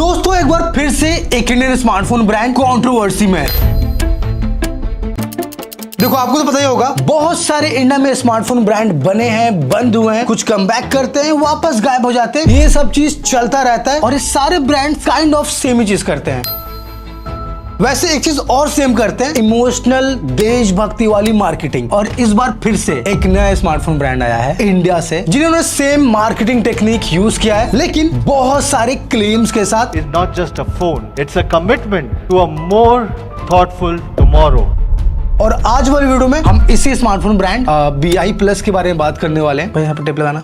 दोस्तों एक बार फिर से एक इंडियन स्मार्टफोन ब्रांड कंट्रोवर्सी में। देखो आपको तो पता ही होगा, बहुत सारे इंडिया में स्मार्टफोन ब्रांड बने हैं, बंद हुए हैं, कुछ कमबैक करते हैं, वापस गायब हो जाते हैं। ये सब चीज चलता रहता है और ये सारे ब्रांड काइंड ऑफ सेम ही चीज करते हैं। वैसे एक चीज और सेम करते हैं, इमोशनल देशभक्ति वाली मार्केटिंग। और इस बार फिर से एक नया स्मार्टफोन ब्रांड आया है इंडिया से, जिन्होंने सेम मार्केटिंग टेक्निक यूज किया है, लेकिन बहुत सारे क्लेम्स के साथ। It's not just a phone, it's a commitment to a more thoughtful tomorrow. और आज वाली वीडियो में हम इसी स्मार्टफोन ब्रांड BI+ के बारे में बात करने वाले हैं। भाई यहाँ पे टेप लगाना,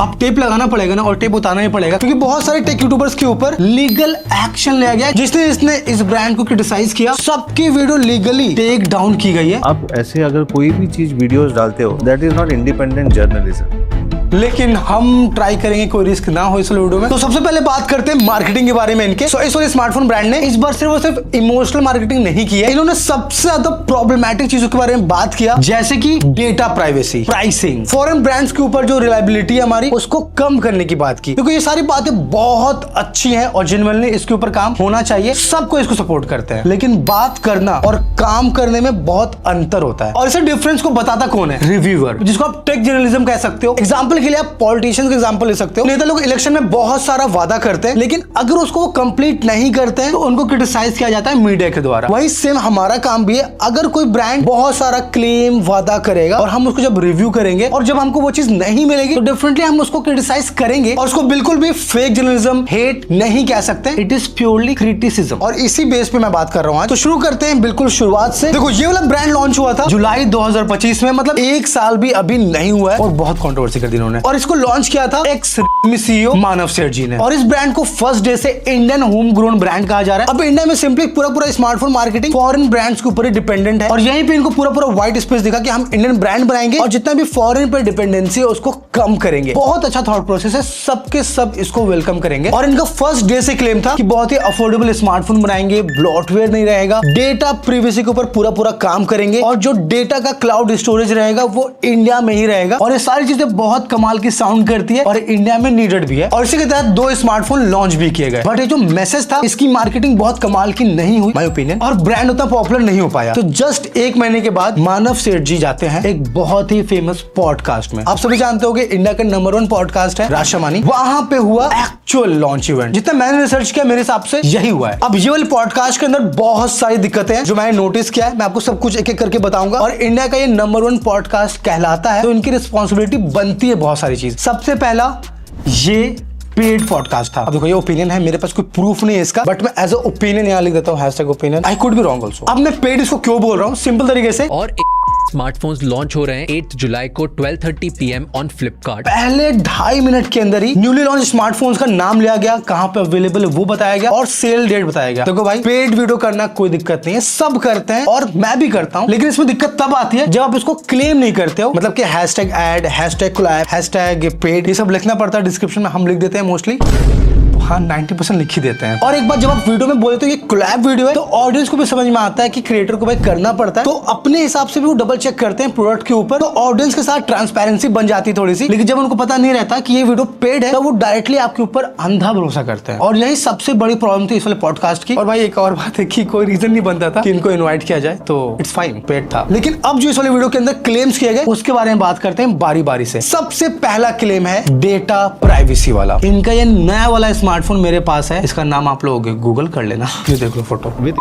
अब टेप लगाना पड़ेगा ना, और टेप उतारना ही पड़ेगा, क्योंकि बहुत सारे टेक यूट्यूबर्स के ऊपर लीगल एक्शन लिया गया, जिसने इस ब्रांड को क्रिटिसाइज किया। सबकी वीडियो लीगली टेक डाउन की गई है। अब ऐसे अगर कोई भी चीज वीडियोस डालते हो, that is not independent journalism. लेकिन हम ट्राई करेंगे कोई रिस्क ना हो इस वीडियो में। तो सबसे पहले बात करते हैं मार्केटिंग के बारे में इनके। इस वाले स्मार्टफोन ब्रांड ने इस बार सिर्फ इमोशनल मार्केटिंग नहीं की है, इन्होंने सबसे ज्यादा प्रॉब्लमैटिक चीजों के बारे में बात किया, जैसे कि data privacy, pricing, foreign brands के ऊपर जो रिलायबिलिटी है हमारी, उसको कम करने की बात की। क्योंकि ये सारी बातें बहुत अच्छी हैं और जेन्युइनली इसके ऊपर काम होना चाहिए, सबको इसको सपोर्ट करते हैं, लेकिन बात करना और काम करने में बहुत अंतर होता है। और इसे डिफरेंस को बताता कौन है? रिव्यूअर, जिसको आप टेक जर्नलिज्म कह सकते हो। एग्जाम्पल के लिए आप पॉलिटिशियंस का एग्जांपल ले सकते हो। नेता लोग इलेक्शन में बहुत सारा वादा करते हैं, लेकिन अगर उसको वो कंप्लीट नहीं करते हैं तो उनको क्रिटिसाइज किया जाता है मीडिया के द्वारा। वही सेम हमारा काम भी है। अगर कोई ब्रांड बहुत सारा क्लेम वादा करेगा और हम उसको जब रिव्यू करेंगे और जब हमको वो चीज नहीं मिलेगी, तो डेफिनेटली हम उसको क्रिटिसाइज करेंगे और उसको बिल्कुल भी फेक जर्नलिज्म, हेट नहीं कह सकते। It is purely criticism. और इसी बेस पे मैं बात कर रहा हूं। तो शुरू करते हैं बिल्कुल शुरुआत से। देखो ये वाला ब्रांड लॉन्च हुआ था जुलाई 2025 में, मतलब एक साल भी अभी नहीं हुआ है, और बहुत कंट्रोवर्सी कर दी इन्होंने। और इसको लॉन्च किया था एक्स CEO मानव सेठ जी ने। और इस ब्रांड को फर्स्ट डे से इंडियन होम ग्रोन ब्रांड कहा जा रहा है। अब इंडिया में सिंपली पूरा स्मार्टफोन मार्केटिंग फॉरेन ब्रांड्स के ऊपर ही डिपेंडेंट है, और यहीं पे इनको पूरा व्हाइट स्पेस दिखा कि हम इंडियन ब्रांड बनाएंगे और जितना भी फॉरेन पर डिपेंडेंसी है उसको कम करेंगे। बहुत अच्छा थॉट प्रोसेस है, सबके सब इसको वेलकम करेंगे। और इनका फर्स्ट डे से क्लेम था कि बहुत ही अफोर्डेबल स्मार्टफोन बनाएंगे, ब्लॉटवेयर नहीं रहेगा, डेटा प्रिवेसी के ऊपर पूरा काम करेंगे, और जो डेटा का क्लाउड स्टोरेज रहेगा वो इंडिया में ही रहेगा। और ये सारी चीजें बहुत कमाल की साउंड करती है और इंडिया में नीडेड भी है। और इसी के तहत 2 स्मार्टफोन लॉन्च भी किए गए। बट ये जो मैसेज था, इसकी मार्केटिंग बहुत कमाल की नहीं हुई माय ओपिनियन, और ब्रांड उतना पॉपुलर नहीं हो पाया। तो जस्ट 1 महीने के बाद मानव सेठ जी जाते हैं एक बहुत ही फेमस पॉडकास्ट में। आप सभी जानते हो कि इंडिया का नंबर 1 पॉडकास्ट है राशामानी। वहां पे हुआ एक्चुअल लॉन्च इवेंट। जितना मैंने रिसर्च किया, मेरे हिसाब से यही हुआ है। अब ये वाले पॉडकास्ट के अंदर बहुत सारी दिक्कतें हैं जो मैंने नोटिस किया है। मैं आपको सब कुछ एक-एक करके बताऊंगा। और इंडिया का ये नंबर 1 पॉडकास्ट कहलाता है, तो इनकी रिस्पॉन्सिबिलिटी बनती है बहुत सारी चीज। सबसे पहला, ये पेड पॉडकास्ट था। अब देखो ये ओपिनियन है, मेरे पास कोई प्रूफ नहीं है इसका, बट मैं एज अ ओपिनियन यहाँ लिख देता हूँ, #opinion. I could be wrong also. अब मैं पेड इसको क्यों बोल रहा हूँ, सिंपल तरीके से। और स्मार्टफोन्स लॉन्च हो रहे हैं 8 जुलाई को 12:30 PM ऑन फ्लिपकार्ट। पहले 2.5 मिनट के अंदर ही न्यूली लॉन्च स्मार्टफोन्स का नाम लिया गया, कहां पे अवेलेबल है वो बताया गया, और सेल डेट बताया गया। देखो भाई, पेड वीडियो करना कोई दिक्कत नहीं है, सब करते हैं और मैं भी करता हूं, लेकिन इसमें दिक्कत तब आती है जब आप इसको क्लेम नहीं करते हो। मतलब कि #ऐड, #कोलैब, #पेड, ये सब लिखना पड़ता है डिस्क्रिप्शन में, हम लिख देते हैं मोस्टली। हाँ 90% लिख ही देते हैं। और एक बार जब आप वीडियो में बोले तो ये कोलैब वीडियो है, तो ऑडियंस को भी समझ में आता है कि क्रिएटर को भाई करना पड़ता है, तो अपने हिसाब से भी वो डबल चेक करते हैं प्रोडक्ट के ऊपर, तो ऑडियंस के साथ ट्रांसपेरेंसी बन जाती है थोड़ी सी। लेकिन जब उनको पता नहीं रहता कि ये वीडियो पेड है, तो वो डायरेक्टली आपके ऊपर अंधा भरोसा करते हैं। और यही सबसे बड़ी प्रॉब्लम थी इस वाले पॉडकास्ट की। और भाई एक और बात है कि कोई रीजन नहीं बनता था कि इनको इन्वाइट किया जाए, तो इट्स फाइन, पेड था। लेकिन अब जो इस वाले वीडियो के अंदर क्लेम्स किए गए, उसके बारे में बात करते हैं बारी बारी से। सबसे पहला क्लेम है डेटा प्राइवेसी वाला। इनका ये नया वाला स्मार्टफोन मेरे पास है, इसका नाम आप लोग गूगल कर लेना, ये देख लो फोटो। विद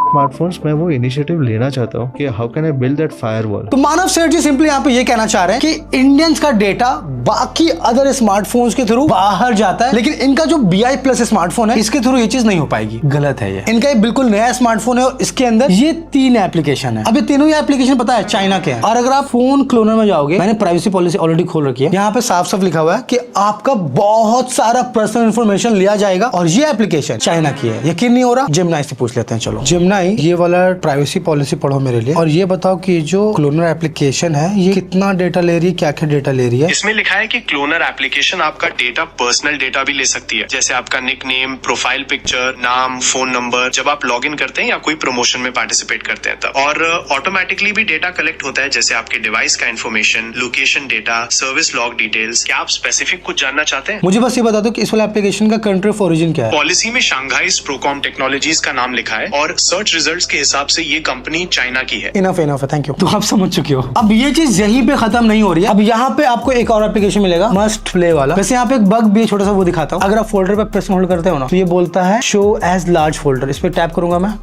स्मार्टफोन्स मैं वो इनिशिएटिव लेना चाहता हूँ कि how can I build that firewall. तो मानव सेठ जी सिंपली यहाँ पे ये कहना चाह रहे हैं कि इंडियंस का डेटा बाकी अदर स्मार्टफोन्स के थ्रू बाहर जाता है, लेकिन इनका जो BI+ स्मार्टफोन है, इसके थ्रू ये चीज नहीं हो पाएगी। गलत है ये। इनका ये बिल्कुल नया स्मार्टफोन है और इसके अंदर ये 3 एप्लीकेशन है। अब ये तीनों ही एप्लीकेशन पता है चाइना के हैं। और अगर आप फोन क्लोनर में जाओगे, मैंने प्राइवेसी पॉलिसी ऑलरेडी खोल रखी है, यहाँ पे साफ लिखा हुआ है कि आपका बहुत सारा पर्सनल इन्फॉर्मेशन लिया जाएगा, और ये एप्लीकेशन चाइना की है। यकीन नहीं हो रहा, जेमिनाई से पूछ लेते हैं। चलो जेमिनाई देखना ही ये वाला प्राइवेसी पॉलिसी पढ़ो मेरे लिए, और ये बताओ कि जो क्लोनर एप्लीकेशन है ये कितना डेटा ले रही है, क्या क्या डेटा ले रही है। इसमें लिखा है कि क्लोनर एप्लीकेशन आपका डेटा, पर्सनल डेटा भी ले सकती है, जैसे आपका निकनेम, प्रोफाइल पिक्चर, नाम, फोन नंबर, जब आप लॉग इन करते हैं या कोई प्रमोशन में पार्टिसिपेट करते हैं तब। और ऑटोमेटिकली भी डेटा कलेक्ट होता है, जैसे आपके डिवाइस का information, location data, service log details. क्या आप स्पेसिफिक कुछ जानना चाहते हैं? मुझे बस ये बता दो कि इस वाले एप्लीकेशन का कंट्री ऑफ ओरिजिन क्या है। पॉलिसी में शांघाई प्रोकॉम टेक्नोलॉजीज का नाम लिखा है और सर्च रिजल्ट्स के हिसाब से ये कंपनी चाइना की है। इनफ है, थैंक यू। तो आप समझ चुके हो। अब ये चीज यहीं पे खत्म नहीं हो रही है, अब यहाँ पे आपको एक और एप्लीकेशन मिलेगा, मस्ट प्ले वाला। वैसे यहाँ पे एक बग भी छोटा सा वो दिखाता हूँ। अगर आप फोल्डर पे प्रेस होल्ड करते हो ना, तो ये बोलता है शो एज लार्ज फोल्डर। इस पे टैप करूंगा मैं,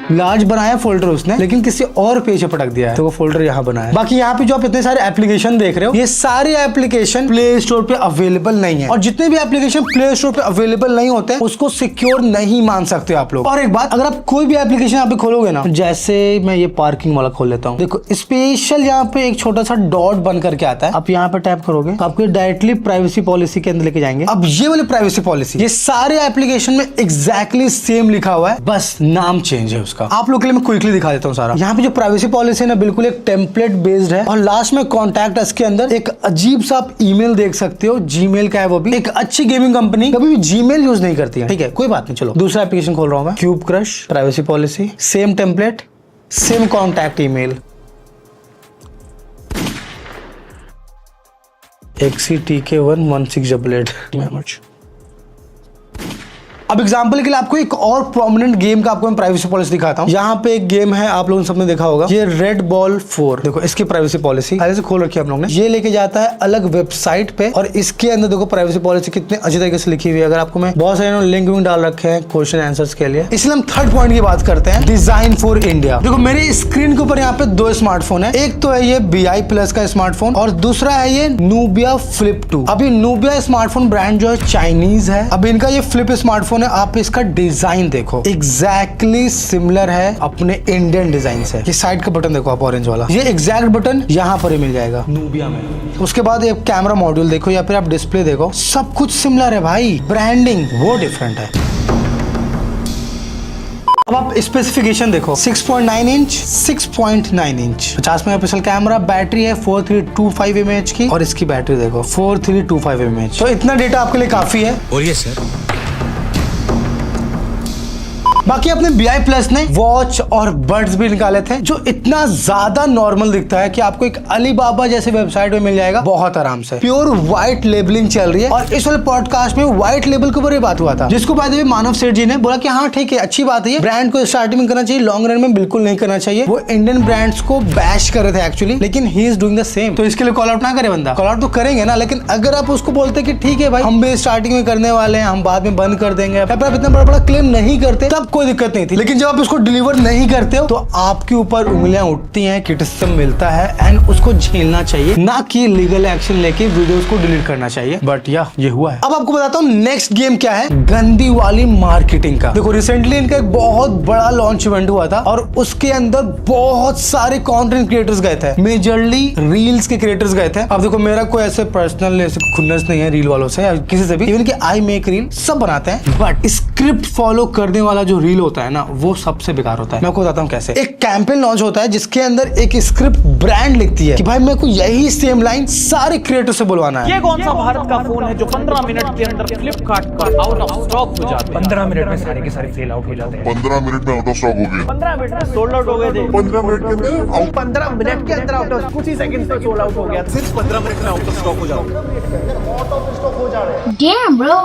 लार्ज बनाया फोल्डर उसने, लेकिन किसी और पेज पे पटक दिया है, तो वो फोल्डर यहाँ बनाया है। बाकी यहाँ पे जो आप इतने सारे एप्लीकेशन देख रहे हो, ये सारे एप्लीकेशन प्ले स्टोर पे अवेलेबल नहीं है, और जितने भी एप्लीकेशन प्ले स्टोर पे अवेलेबल नहीं होते हैं उसको सिक्योर नहीं मान सकते आप लोग। और एक बात, अगर आप कोई भी एप्लीकेशन यहाँ पे खोलोगे ना, जैसे मैं ये पार्किंग वाला खोल लेता हूँ, देखो स्पेशल यहाँ पे एक छोटा सा डॉट बन करके आता है। आप यहाँ पे टैप करोगे तो आपको डायरेक्टली प्राइवेसी पॉलिसी के अंदर लेके जाएंगे। अब ये वाली प्राइवेसी पॉलिसी ये सारे एप्लीकेशन में एग्जैक्टली सेम लिखा हुआ है, बस नाम चेंज है उसका। आप लोग के लिए मैं क्विकली दिखा देता हूँ सारा। यहाँ पे जो प्राइवेसी पॉलिसी है ना, बिल्कुल एक टेम्पलेट बेस्ड है, और लास्ट में कॉन्टैक्ट अस के अंदर एक अजीब सा आप ईमेल देख सकते हो, जीमेल का है वो भी। एक अच्छी गेमिंग कंपनी कभी भी जीमेल यूज नहीं करती है, ठीक है, कोई बात नहीं। चलो दूसरा एप्लीकेशन खोल रहा हूँ मैं, cube crush, privacy policy, same template, same contact email, XCTK11688। अब एग्जांपल के लिए आपको एक और प्रोमिनेंट गेम का आपको मैं प्राइवेसी पॉलिसी दिखाता हूँ। यहाँ पे एक गेम है, आप लोगों ने सबने देखा होगा, ये रेड बॉल 4। देखो इसकी प्राइवेसी पॉलिसी पहले से खोल रखी है आप लोगों ने। ये लेके जाता है अलग वेबसाइट पे, और इसके अंदर देखो प्राइवेसी पॉलिसी कितने अच्छे तरीके से लिखी हुई है। अगर आपको मैं बहुत सारे लिंक विंक डाल रखे हैं क्वेश्चन आंसर्स के लिए। इसलिए हम थर्ड पॉइंट की बात करते हैं, डिजाइन फॉर इंडिया। देखो मेरे स्क्रीन के ऊपर यहाँ पे दो स्मार्टफोन है, एक तो है ये BI+ का स्मार्टफोन, और दूसरा है ये Nubia Flip 2। अभी Nubia स्मार्टफोन ब्रांड जो है चाइनीज है। अब इनका ये फ्लिप स्मार्टफोन है, आप इसका डिजाइन देखो एग्जैक्टली सिमिलर है अपने इंडियन डिजाइन से। ये साइड का बटन देखो आप, ऑरेंज वाला, ये एग्जैक्ट बटन यहाँ पर ही मिल जाएगा Nubia में। उसके बाद एक कैमरा मॉड्यूल देखो या फिर आप डिस्प्ले देखो, सब कुछ सिमिलर है भाई, ब्रांडिंग वो डिफरेंट है। अब आप स्पेसिफिकेशन देखो, 6.9 inch, 6.9 inch, 50 megapixel camera, battery है 4325 mAh की, और इसकी बैटरी देखो 4325 mAh। तो इतना डेटा आपके लिए काफी है। और ये सर बाकी अपने BI+ ने वॉच और बड्स भी निकाले थे, जो इतना ज्यादा नॉर्मल दिखता है कि आपको एक अलीबाबा जैसे वेबसाइट में मिल जाएगा बहुत आराम से। प्योर व्हाइट लेबलिंग चल रही है, और इस वाले पॉडकास्ट में व्हाइट लेबल के ऊपर ये बात हुआ था, जिसको बाय द वे मानव सेठ जी ने बोला कि हाँ ठीक है, अच्छी बात है, ब्रांड को स्टार्टिंग में करना चाहिए, लॉन्ग रन में बिल्कुल नहीं करना चाहिए। वो इंडियन ब्रांड्स को बैश कर रहे थे एक्चुअली, लेकिन he is doing the same. तो इसके लिए कॉल आउट ना करे बंदा, कॉल आउट तो करेंगे ना, लेकिन अगर आप उसको बोलते कि ठीक है भाई हम भी स्टार्टिंग में करने वाले हैं, हम बाद में बंद कर देंगे, आप इतना बड़ा बड़ा क्लेम नहीं करते, तब कोई दिक्कत नहीं थी। लेकिन जब आप उसको डिलीवर नहीं करते हो तो आपके ऊपर उंगलियां उठती हैं, क्रिटिसिज्म मिलता है, एंड उसको झेलना चाहिए, ना कि लीगल एक्शन लेके वीडियोस को डिलीट करना चाहिए। बट या ये हुआ है। अब आपको बताता हूँ नेक्स्ट गेम क्या है, गंदी वाली मार्केटिंग का। देखो रिसेंटली इनका एक बहुत बड़ा लॉन्च इवेंट हुआ था, और उसके अंदर बहुत सारे कंटेंट क्रिएटर्स गए थे, मेजरली रील्स के क्रिएटर्स गए थे। अब देखो मेरा कोई ऐसे पर्सनल ऐसे खुन्नस नहीं है रील वालों से या किसी से भी, इवन कि आई मेक रील सब बनाते हैं, बट स्क्रिप्ट फॉलो करने वाला जो रील होता है ना, वो सबसे बेकार होता है। मैं आपको बताता हूँ कैसे। एक कैंपेन लॉन्च होता है जिसके अंदर एक स्क्रिप्ट ब्रांड लिखती है कि भाई मेरे को यही सेम लाइन सारे क्रिएटर से बुलवाना है। ये कौन सा भारत का फोन है जो 15 मिनट के अंदर फ्लिपकार्ट पर आउट ऑफ स्टॉक हो जाता है? 15 मिनट में सारे के सारे सेल आउट हो जाते हैं। 15 मिनट में आउट ऑफ स्टॉक हो गए। 15 मिनट में सोल्ड आउट हो गए थे। 15 मिनट के अंदर 15 मिनट के अंदर आउट ऑफ, कुछ ही सेकंड्स में सोल्ड आउट हो गया। सिर्फ 15 मिनट में आउट ऑफ स्टॉक हो जाता है। Damn, bro.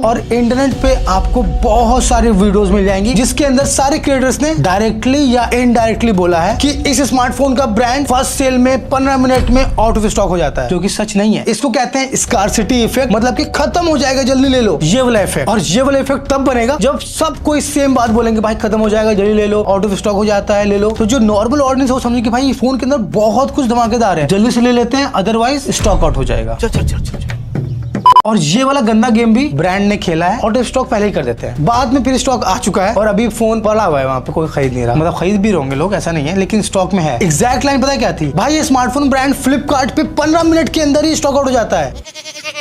और इंटरनेट पे आपको बहुत सारे वीडियोस मिल जाएंगी जिसके अंदर सारे क्रिएटर्स ने डायरेक्टली या इनडायरेक्टली बोला है कि इस स्मार्टफोन का ब्रांड फर्स्ट सेल में 15 मिनट में आउट ऑफ स्टॉक हो जाता है, जो कि सच नहीं है। इसको कहते हैं स्कार्सिटी इफेक्ट, मतलब कि खत्म हो जाएगा जल्दी ले लो, ये वाला इफेक्ट। और ये वाला इफेक्ट तब बनेगा जब सब कोई सेम बात बोलेंगे, भाई खत्म हो जाएगा जल्दी ले लो, आउट ऑफ स्टॉक हो जाता है ले लो। तो जो नॉर्मल ऑडियंस है वो समझे कि भाई फोन के अंदर बहुत कुछ धमाकेदार है, जल्दी से ले लेते हैं, अदरवाइज स्टॉक आउट हो जाएगा। और ये वाला गंदा गेम भी ब्रांड ने खेला है, आउट ऑफ स्टॉक पहले ही कर देते हैं, बाद में फिर स्टॉक आ चुका है और अभी फोन पड़ा हुआ है वहां पे, कोई खरीद नहीं रहा। मतलब खरीद भी होंगे लोग, ऐसा नहीं है, लेकिन स्टॉक में है। एग्जैक्ट लाइन पता है क्या थी भाई, ये स्मार्टफोन ब्रांड फ्लिपकार्ट पे 15 मिनट के अंदर ही स्टॉक आउट हो जाता है।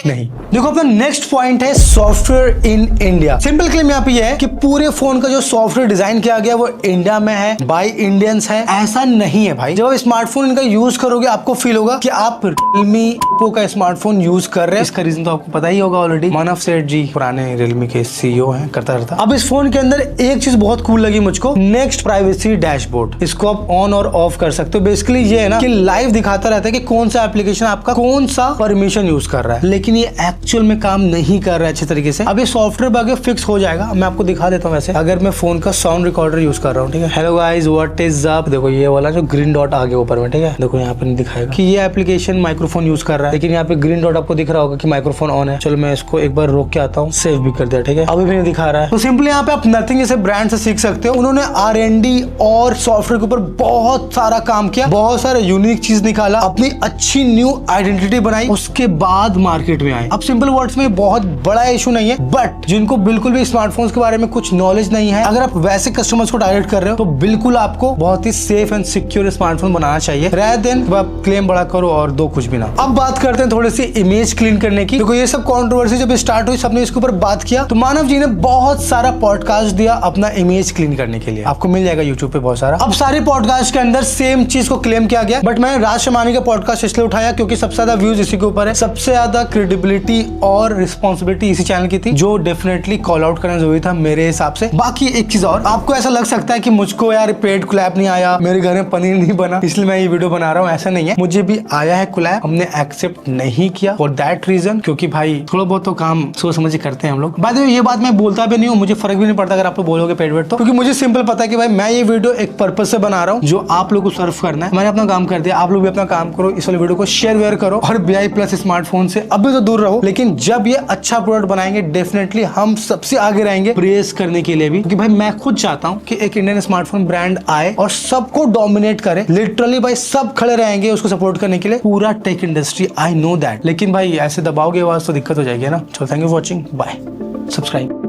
नहीं। देखो अपना नेक्स्ट पॉइंट है software in India. Simple claim यहाँ पे ये है कि पूरे फोन का जो सॉफ्टवेयर डिजाइन किया गया वो इंडिया में है, बाय इंडियंस है। ऐसा नहीं है भाई, जब आप स्मार्टफोन इनका यूज करोगे आपको फील होगा कि आप Realme Oppo का स्मार्टफोन यूज कर रहे हैं। इसका रीजन तो आपको पता ही होगा ऑलरेडी, मानव सेठ जी पुराने Realme के CEO हैं, करता रहता। अब इस फोन के अंदर एक चीज बहुत कूल लगी मुझको, नेक्स्ट प्राइवेसी डैशबोर्ड। इसको आप ऑन और ऑफ कर सकते हो। बेसिकली ये है ना कि लाइव दिखाता रहता है कि कौन सा एप्लीकेशन आपका कौन सा परमिशन यूज कर रहा है, लेकिन ये एक्चुअल में काम नहीं कर रहा है अच्छे तरीके से। अब ये सॉफ्टवेयर बग फिक्स हो जाएगा, मैं आपको दिखा देता हूँ। वैसे अगर मैं फोन का साउंड रिकॉर्डर यूज कर रहा हूँ, ठीक है, hello guys what is up, देखो ये वाला जो ग्रीन डॉट आ गया ऊपर में, ठीक है, देखो यहाँ पे नहीं दिखाएगा कि ये एप्लीकेशन माइक्रोफोन यूज कर रहा है, लेकिन यहाँ पे ग्रीन डॉट आपको दिख रहा होगा कि माइक्रोफोन ऑन है। चलो मैं इसको एक बार रोक के आता हूँ, सेव भी कर दिया, ठीक है, अभी भी नहीं दिखा रहा है। तो सिंपली यहाँ पे आप नथिंग जैसे ब्रांड से सीख सकते हो। उन्होंने R&D और सॉफ्टवेयर के ऊपर बहुत सारा काम किया, बहुत सारे यूनिक चीज निकाला, अपनी अच्छी न्यू आइडेंटिटी बनाई, उसके बाद मार्केट में आए। अब सिंपल वर्ड्स में बहुत बड़ा इशू नहीं है, बट जिनको बिल्कुल भी स्मार्टफोन्स के बारे में कुछ नॉलेज नहीं है, अगर आप वैसे कस्टमर्स को टारगेट कर रहे हो तो बिल्कुल आपको बहुत ही सेफ एंड सिक्योर स्मार्टफोन बनाना चाहिए, rather देन आप क्लेम बड़ा करो और दो कुछ भी ना। अब बात करते हैं थोड़ी सी इमेज क्लीन करने की। देखो ये सब कंट्रोवर्सी जब स्टार्ट हुई, सबने इसके ऊपर बात किया, तो मानव जी ने बहुत सारा पॉडकास्ट दिया अपना इमेज क्लीन करने के लिए, आपको मिल जाएगा यूट्यूब पे बहुत सारा। अब सारे पॉडकास्ट के अंदर सेम चीज को क्लेम किया गया, बट मैंने राज शमानी का पॉडकास्ट इसलिए उठाया क्योंकि सबसे ज्यादा व्यूज इसी के ऊपर है, सबसे ज्यादा क्रेडिबिलिटी और रिस्पॉन्सिबिलिटी इसी चैनल की थी, जो डेफिनेटली कॉल आउट करना जरूरी था मेरे हिसाब से। बाकी एक चीज और, आपको ऐसा लग सकता है कि मुझको यार पेड कोलैब नहीं आया, मेरे घर में पनीर नहीं बना इसलिए मैं ये वीडियो बना रहा हूँ, ऐसा नहीं है, मुझे भी आया है कोलैब, हमने एक्सेप्ट नहीं किया फॉर दैट रीजन, क्योंकि भाई थोड़ा बहुत तो काम सोच समझ करते हैं हम लोग। बाद में ये बात मैं बोलता भी नहीं हूँ, मुझे फर्क भी नहीं पड़ता अगर आप लोग बोलोगे पेड वेड तो, क्योंकि मुझे सिंपल पता है कि भाई मैं ये वीडियो एक पर्पज से बना रहा हूँ जो आप लोग को सर्व करना है। मैंने अपना काम कर दिया, आप लोग भी अपना काम करो, इस वाले वीडियो को शेयर वेयर करो और BI प्लस स्मार्टफोन से अभी तो दूर रहो, लेकिन जब ये अच्छा प्रोडक्ट बनाएंगे डेफिनेटली हम सबसे आगे रहेंगे प्रेस करने के लिए भी, क्योंकि भाई मैं खुद चाहता हूँ कि एक इंडियन स्मार्टफोन ब्रांड आए और सबको डोमिनेट करे, लिटरली भाई सब खड़े रहेंगे उसको सपोर्ट करने के लिए, पूरा tech industry, I know that. लेकिन भाई ऐसे दबाओगे आवाज तो दिक्कत हो जाएगी ना। चलो thank you for watching, bye, subscribe.